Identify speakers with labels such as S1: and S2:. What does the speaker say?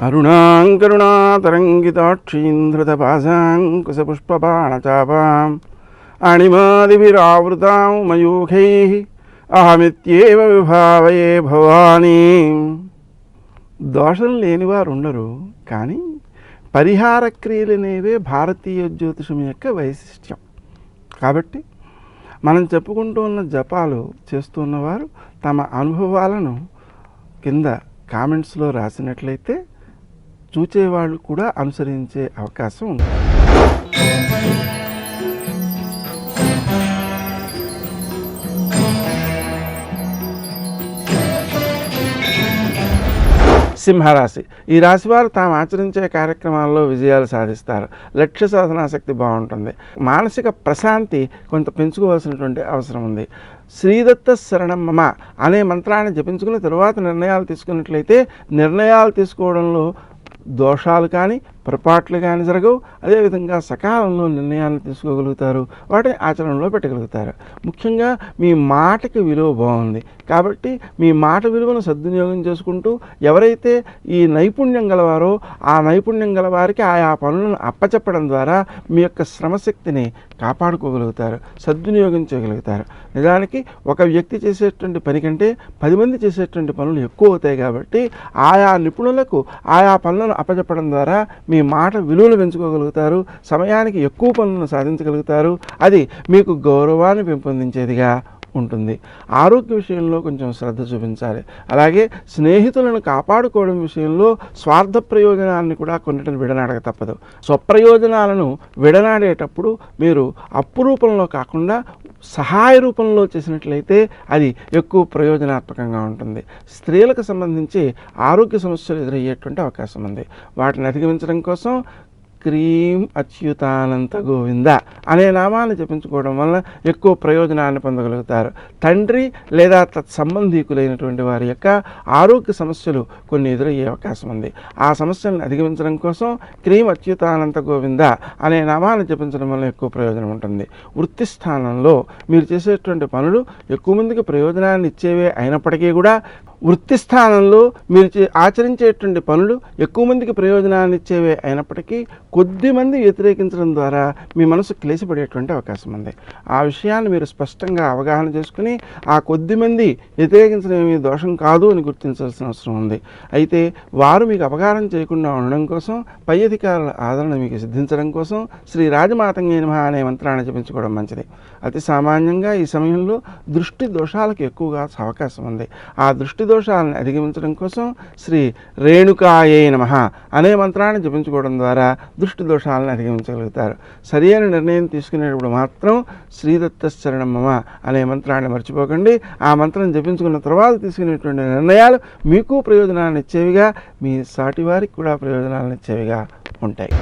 S1: అరుణాంకరుణాతరంగితాక్షీంధృతపాశాంకుశపుష్పబాణచాపాం అణిమాదిభిరావృతాం మయూఖైః అహమిత్యేవ విభావయే భవానీ. దోషం లేనివారు ఉండరు, కానీ పరిహార క్రియలనేవే భారతీయ జ్యోతిషం యొక్క వైశిష్ట్యం. కాబట్టి మనం చెప్పుకుంటూ ఉన్న జపాలు చేస్తున్నవారు తమ అనుభవాలను కింద కామెంట్స్లో రాసినట్లయితే చూచేవాళ్ళు కూడా అనుసరించే అవకాశం ఉంది. సింహరాశి. ఈ రాశి వారు తాము ఆచరించే కార్యక్రమాల్లో విజయాలు సాధిస్తారు. లక్ష్య సాధనాశక్తి బాగుంటుంది. మానసిక ప్రశాంతి కొంత పెంచుకోవాల్సినటువంటి అవసరం ఉంది. శ్రీదత్త శరణం మమ అనే మంత్రాన్ని జపించుకుని తరువాత నిర్ణయాలు తీసుకున్నట్లయితే నిర్ణయాలు తీసుకోవడంలో దోషాలు కానీ పొరపాట్లు కానీ జరగవు. అదేవిధంగా సకాలంలో నిర్ణయాలను తీసుకోగలుగుతారు, వాటిని ఆచరణలో పెట్టగలుగుతారు. ముఖ్యంగా మీ మాటకి విలువ బాగుంది కాబట్టి మీ మాట విలువను సద్వినియోగం చేసుకుంటూ ఎవరైతే ఈ నైపుణ్యం గలవారో ఆ నైపుణ్యం గలవారికి ఆయా పనులను అప్పచెప్పడం ద్వారా మీ యొక్క శ్రమశక్తిని కాపాడుకోగలుగుతారు, సద్వినియోగం చేయగలుగుతారు. నిజానికి ఒక వ్యక్తి చేసేటువంటి పని కంటే 10 మంది చేసేటువంటి పనులు ఎక్కువ అవుతాయి కాబట్టి ఆయా నిపుణులకు ఆయా పనులను అప్పచెప్పడం ద్వారా మీ మాట విలువలు పెంచుకోగలుగుతారు, సమయానికి ఎక్కువ పనులను సాధించగలుగుతారు. అది మీకు గౌరవాన్ని పెంపొందించేదిగా ఉంటుంది. ఆరోగ్య విషయంలో కొంచెం శ్రద్ధ చూపించాలి. అలాగే స్నేహితులను కాపాడుకోవడం విషయంలో స్వార్థ ప్రయోజనాన్ని కూడా కొన్నిటిని విడనాడక తప్పదు. స్వప్రయోజనాలను విడనాడేటప్పుడు మీరు అప్పు రూపంలో కాకుండా సహాయ రూపంలో చేసినట్లయితే అది ఎక్కువ ప్రయోజనాత్మకంగా ఉంటుంది. స్త్రీలకు సంబంధించి ఆరోగ్య సమస్యలు ఎదురయ్యేటువంటి అవకాశం ఉంది. వాటిని అధిగమించడం కోసం క్రీం అచ్యుతానంత గోవింద అనే నామాన్ని జపించుకోవడం వల్ల ఎక్కువ ప్రయోజనాన్ని పొందగలుగుతారు. తండ్రి లేదా తత్సంబంధీకులైనటువంటి వారి యొక్క ఆరోగ్య సమస్యలు కొన్ని ఎదురయ్యే అవకాశం ఉంది. ఆ సమస్యలను అధిగమించడం కోసం క్రీం అచ్యుతానంత గోవింద అనే నామాన్ని జపించడం వల్ల ఎక్కువ ప్రయోజనం ఉంటుంది. వృత్తి స్థానంలో మీరు చేసేటువంటి పనులు ఎక్కువ మందికి ప్రయోజనాన్ని ఇచ్చేవే అయినప్పటికీ కూడా వృత్తి స్థానంలో మీరు ఆచరించేటువంటి పనులు ఎక్కువ మందికి ప్రయోజనాన్ని ఇచ్చేవే అయినప్పటికీ కొద్ది మంది వ్యతిరేకించడం ద్వారా మీ మనసు క్లేశపడేటువంటి అవకాశం ఉంది. ఆ విషయాన్ని మీరు స్పష్టంగా అవగాహన చేసుకుని ఆ కొద్ది మంది వ్యతిరేకించడం ఏమీ దోషం కాదు అని గుర్తించాల్సిన అవసరం ఉంది. అయితే వారు మీకు అపకారం చేయకుండా ఉండడం కోసం, పై అధికారుల ఆదరణ మీకు సిద్ధించడం కోసం శ్రీ రాజమాతంగే నమః అనే మంత్రాన్ని జపించుకోవడం మంచిది. అతి సామాన్యంగా ఈ సమయంలో దృష్టి దోషాలకు ఎక్కువగా అవకాశం ఉంది. ఆ దృష్టి దోషాలను అధిగమించడం కోసం శ్రీ రేణుకాయే నమః అనే మంత్రాన్ని జపించుకోవడం ద్వారా దృష్టి దోషాలను అధిగమించగలుగుతారు. సరైన నిర్ణయం తీసుకునేటప్పుడు మాత్రం శ్రీదత్త శరణం మమ అనే మంత్రాన్ని మర్చిపోకండి. ఆ మంత్రం జపించుకున్న తర్వాత తీసుకునేటువంటి నిర్ణయాలు మీకు ప్రయోజనాన్ని ఇచ్చేవిగా, మీ సాటి వారికి కూడా ప్రయోజనాలను ఇచ్చేవిగా ఉంటాయి.